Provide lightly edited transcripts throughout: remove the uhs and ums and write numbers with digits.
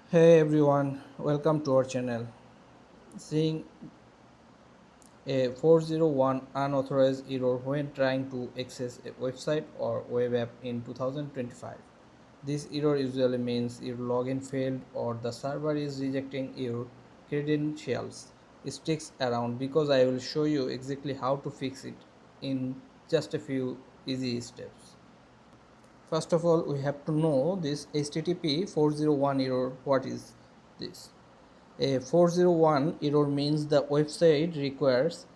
Hey everyone, welcome to our channel. Seeing a 401 unauthorized error when trying to access a website or web app in 2025. This error usually means your login failed or the server is rejecting your credentials. Sticks around because I will show you exactly how to fix it in just a few easy steps. First of all, we have to know this HTTP 401 error. What is this? A 401 error means the website requires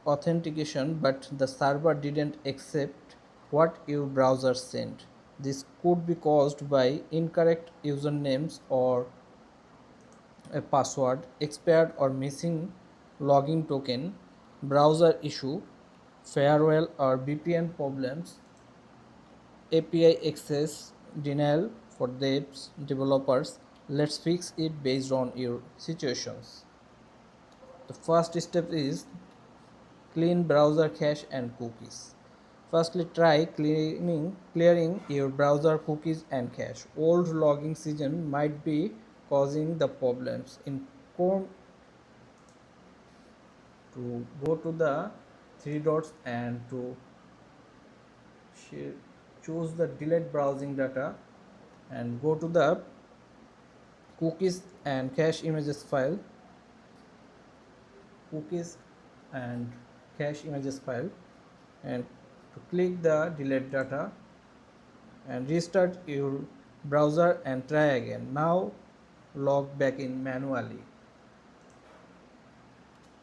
authentication but the server didn't accept what your browser sent. This could be caused by incorrect usernames or a password, expired or missing login token, browser issue, firewall or VPN problems, API access denial for devs, developers. Let's fix it based on your situations. The first step is clean browser cache and cookies. Firstly, try clearing your browser cookies and cache. Old logging season might be causing the problems. In Chrome, to go to the three dots and to choose the delete browsing data and go to the cookies and cache images file, cookies and cache images file, and to click the delete data and restart your browser and try again. Now log back in manually.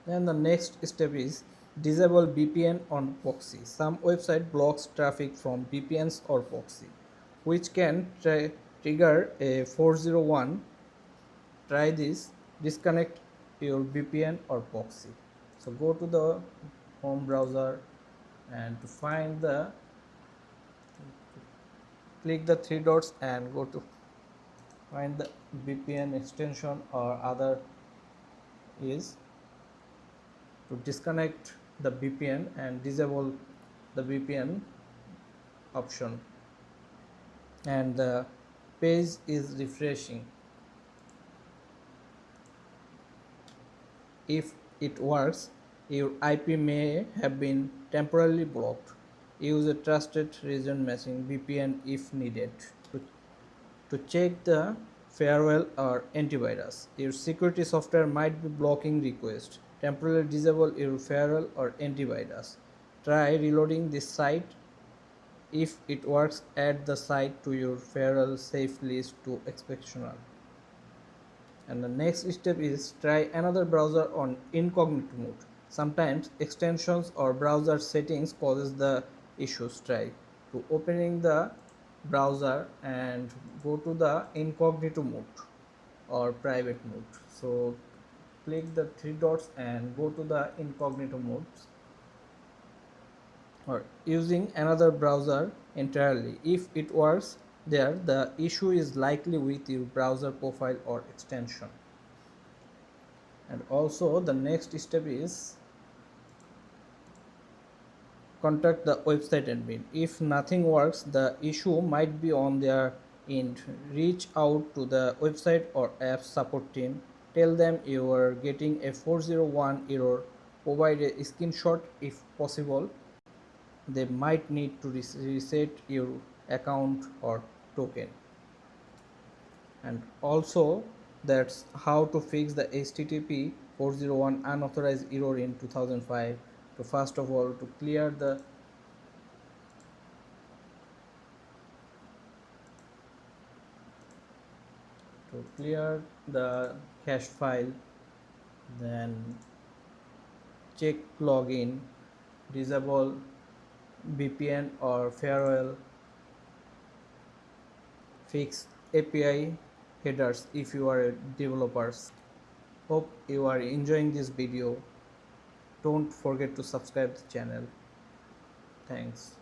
Then the next step is disable VPN on proxy. Some website blocks traffic from VPNs or proxy, which can trigger a 401. Try this. Disconnect your VPN or proxy. So go to the home browser and to find the click the three dots and go to find the VPN extension or other is to disconnect the VPN and disable the VPN option, and the page is refreshing. If it works, your IP may have been temporarily blocked. Use a trusted region matching VPN if needed. To check the firewall or antivirus, your security software might be blocking requests. Temporarily disable your firewall or antivirus. Try reloading this site. If it works, add the site to your firewall safe list to exceptional. And the next step is try another browser on incognito mode. Sometimes extensions or browser settings causes the issues. Try to opening the browser and go to the incognito mode or private mode. So click the three dots and go to the incognito modes or using another browser entirely. If it works there, the issue is likely with your browser profile or extension. And also the next step is contact the website admin. If nothing works, the issue might be on their end. Reach out to the website or app support team. Tell them you are getting a 401 error. Provide a screenshot if possible. They might need to reset your account or token. And also that's how to fix the HTTP 401 unauthorized error in 2005. To first of all to clear the cache file, then check login, disable VPN or firewall, fix API headers if you are a developers. Hope you are enjoying this video. Don't forget to subscribe the channel. Thanks.